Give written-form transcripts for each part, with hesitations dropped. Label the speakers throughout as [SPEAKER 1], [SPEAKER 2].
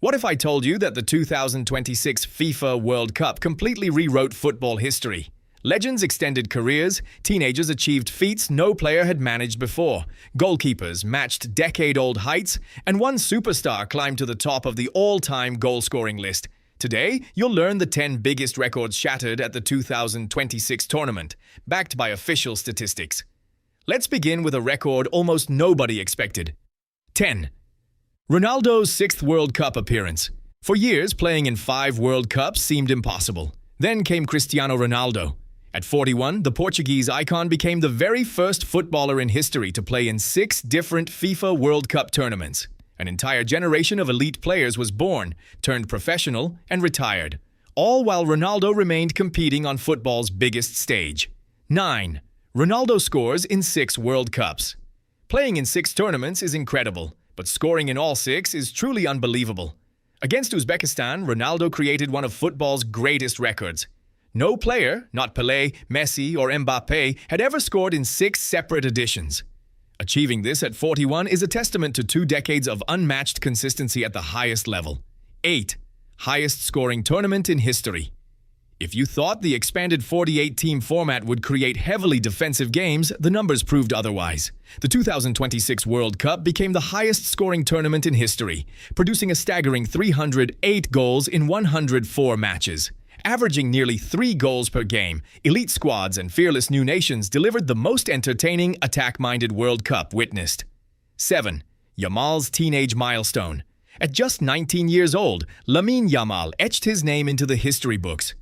[SPEAKER 1] What if I told you that the 2026 FIFA World Cup completely rewrote football history? Legends extended careers, teenagers achieved feats no player had managed before, goalkeepers matched decade-old heights, and one superstar climbed to the top of the all-time goal-scoring list. Today, you'll learn the 10 biggest records shattered at the 2026 tournament, backed by official statistics. Let's begin with a record almost nobody expected. 10. Ronaldo's 6th World Cup appearance. For years, playing in 5 World Cups seemed impossible. Then came Cristiano Ronaldo. At 41, the Portuguese icon became the very first footballer in history to play in 6 different FIFA World Cup tournaments. An entire generation of elite players was born, turned professional, and retired, all while Ronaldo remained competing on football's biggest stage. 9. Ronaldo scores in 6 World Cups. Playing in 6 tournaments is incredible, but scoring in all 6 is truly unbelievable. Against Uzbekistan, Ronaldo created one of football's greatest records. No player, not Pelé, Messi, or Mbappé, had ever scored in 6 separate editions. Achieving this at 41 is a testament to 2 decades of unmatched consistency at the highest level. 8. Highest scoring tournament in history. If you thought the expanded 48-team format would create heavily defensive games, the numbers proved otherwise. The 2026 World Cup became the highest-scoring tournament in history, producing a staggering 308 goals in 104 matches. Averaging nearly 3 goals per game, elite squads and fearless new nations delivered the most entertaining, attack-minded World Cup witnessed. 7. Yamal's teenage milestone. At just 19 years old, Lamine Yamal etched his name into the history books.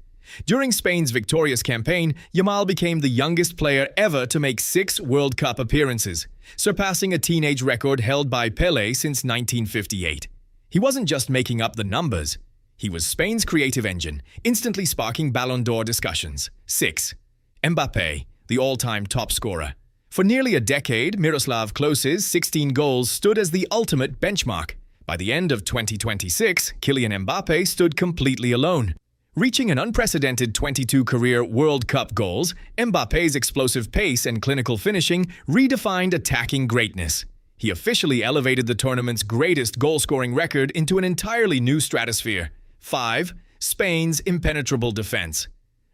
[SPEAKER 1] During Spain's victorious campaign, Yamal became the youngest player ever to make 6 World Cup appearances, surpassing a teenage record held by Pelé since 1958. He wasn't just making up the numbers. He was Spain's creative engine, instantly sparking Ballon d'Or discussions. 6. Mbappé, the all-time top scorer. For nearly a decade, Miroslav Klose's 16 goals stood as the ultimate benchmark. By the end of 2026, Kylian Mbappé stood completely alone. Reaching an unprecedented 22 career World Cup goals, Mbappé's explosive pace and clinical finishing redefined attacking greatness. He officially elevated the tournament's greatest goal-scoring record into an entirely new stratosphere. 5. Spain's impenetrable defense.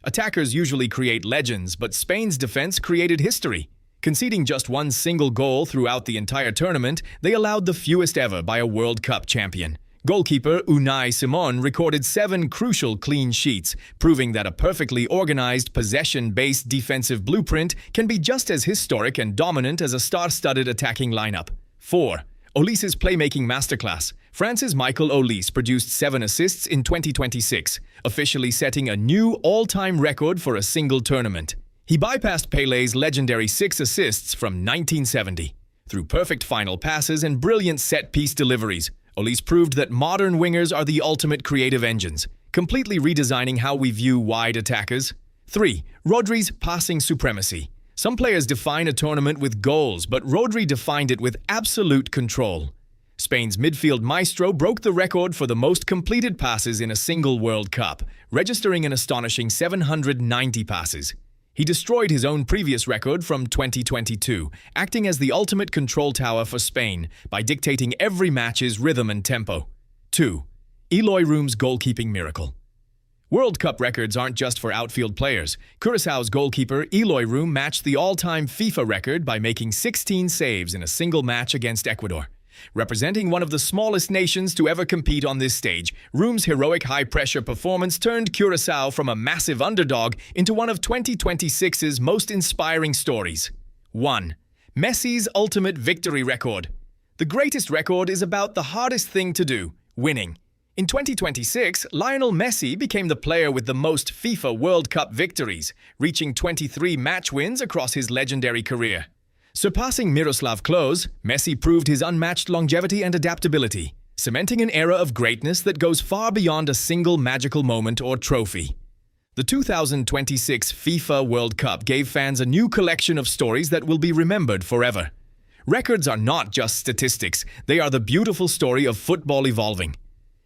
[SPEAKER 1] Attackers usually create legends, but Spain's defense created history. Conceding just one single goal throughout the entire tournament, they allowed the fewest ever by a World Cup champion. Goalkeeper Unai Simon recorded 7 crucial clean sheets, proving that a perfectly organized, possession-based defensive blueprint can be just as historic and dominant as a star-studded attacking lineup. 4. Olise's playmaking masterclass. France's Michael Olise produced 7 assists in 2026, officially setting a new all-time record for a single tournament. He bypassed Pelé's legendary 6 assists from 1970. Through perfect final passes and brilliant set-piece deliveries, Olise proved that modern wingers are the ultimate creative engines, completely redesigning how we view wide attackers. 3. Rodri's passing supremacy. Some players define a tournament with goals, but Rodri defined it with absolute control. Spain's midfield maestro broke the record for the most completed passes in a single World Cup, registering an astonishing 790 passes. He destroyed his own previous record from 2022, acting as the ultimate control tower for Spain by dictating every match's rhythm and tempo. 2. Eloy Room's goalkeeping miracle. World Cup records aren't just for outfield players. Curaçao's goalkeeper Eloy Room matched the all-time FIFA record by making 16 saves in a single match against Ecuador. Representing one of the smallest nations to ever compete on this stage, Room's heroic high-pressure performance turned Curaçao from a massive underdog into one of 2026's most inspiring stories. 1. Messi's ultimate victory record. The greatest record is about the hardest thing to do, winning. In 2026, Lionel Messi became the player with the most FIFA World Cup victories, reaching 23 match wins across his legendary career. Surpassing Miroslav Klose, Messi proved his unmatched longevity and adaptability, cementing an era of greatness that goes far beyond a single magical moment or trophy. The 2026 FIFA World Cup gave fans a new collection of stories that will be remembered forever. Records are not just statistics, they are the beautiful story of football evolving.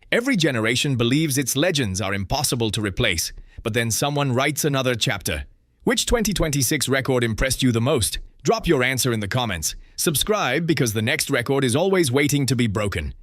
[SPEAKER 1] Every generation believes its legends are impossible to replace, but then someone writes another chapter. Which 2026 record impressed you the most? Drop your answer in the comments. Subscribe because the next record is always waiting to be broken.